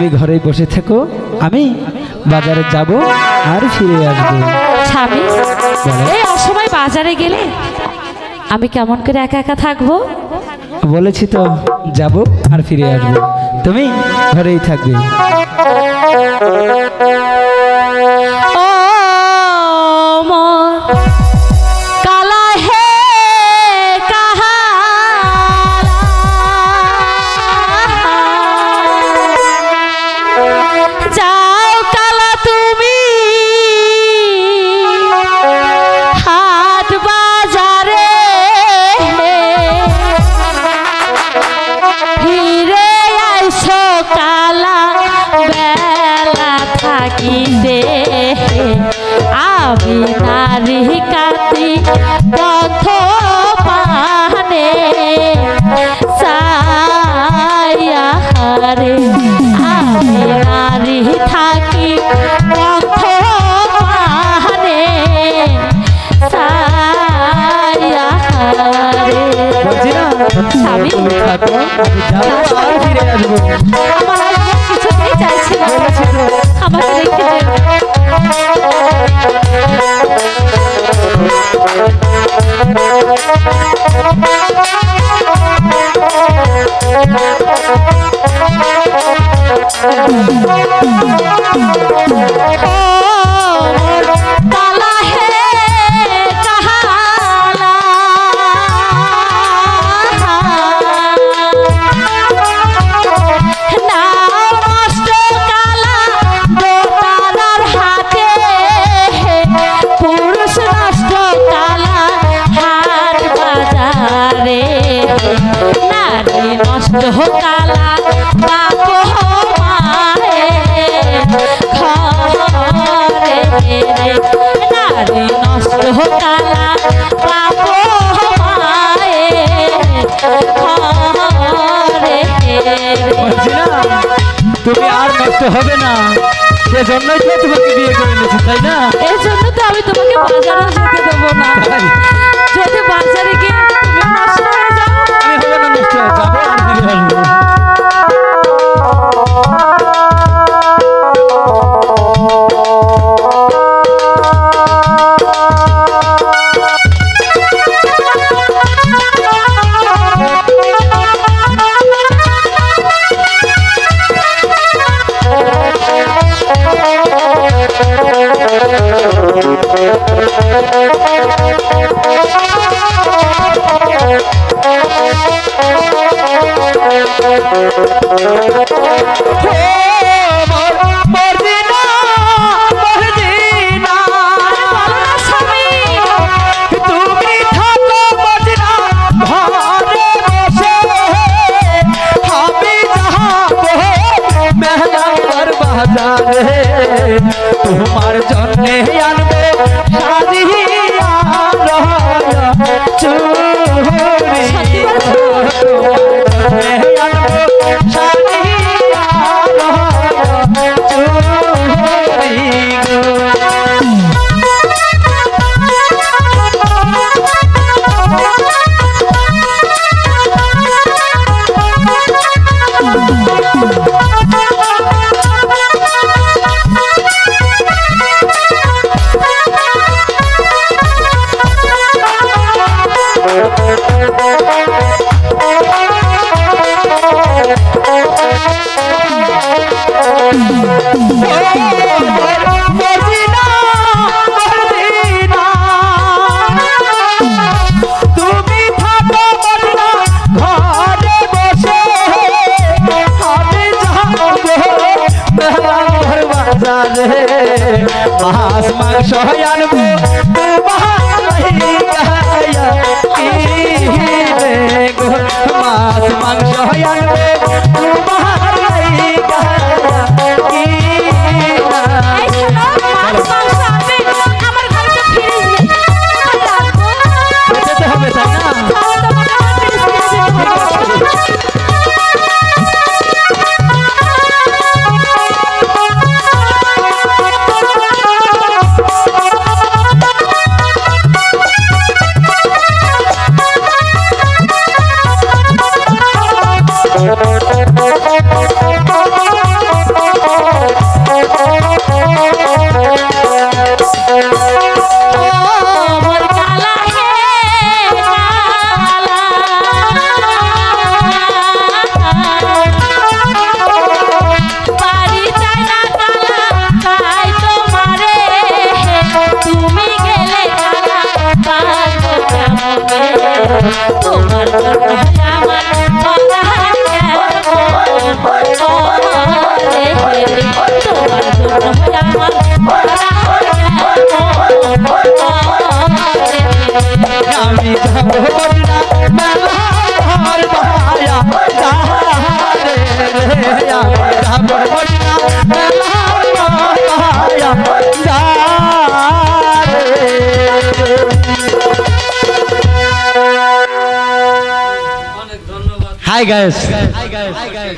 তুমি ঘরে বসে থেকো, আমি বাজারে যাব আর ফিরে আসবো। স্বামী, এই অসময় বাজারে গেলে আমি কেমন করে একা একা থাকবো? বলেছি তো যাব আর ফিরে আসবো, তুমি ঘরেই থাকবে। ও মন কালা হে কাহারা, যাও কালা তুমি হাট বাজারে, ফিরে আইসো কালা বেলা থাকিতে, আমি নারী কাতি পথ পানে সায়ারে, আমি নারী থাকি পথ পানে সায়ারে। বলছি না স্বামী, তুমি থাকো, আমি যাবো আর ফিরে আসবো। আমার আর কিছুতেই চাইছি না, আমাকে রেখে যেও। কালা হে কাহালা, নাও নষ্ট কালা দোতারার হাতে, পুরুষ নষ্ট কালা হাট বাজারে, নারী নষ্ট কালা বাপ মায়ে ঘরে, নারী নষ্ট কালা বাপ মায়ে ঘরে। বলছি না তুমি আর নষ্ট হবে না, সেজন্যই তো তোমাকে বিয়ে করে নিয়েছি, তাই না? এর জন্য তো আমি তোমাকে বাজারে যেতে দেবো না। তাই? যদি বাজারে গিয়ে তুমি নষ্ট হয়ে যাও, আমি হবে না নষ্ট, যাবো আর ফিরে আসবো। তোমার জন্যে আনবো সাজিয়া চুরি, তোমার জন্যে আনবো সাজিয়া চুরি গো। মাছ মাংস আনবো মাছ মাংস আনবো হবে, তাই না? আমি যাবো মদিনা মেলা ঘর ভায়া যারে রে আমি যাবো মদিনা মেলা ঘর ভায়া যারে হাই গাইস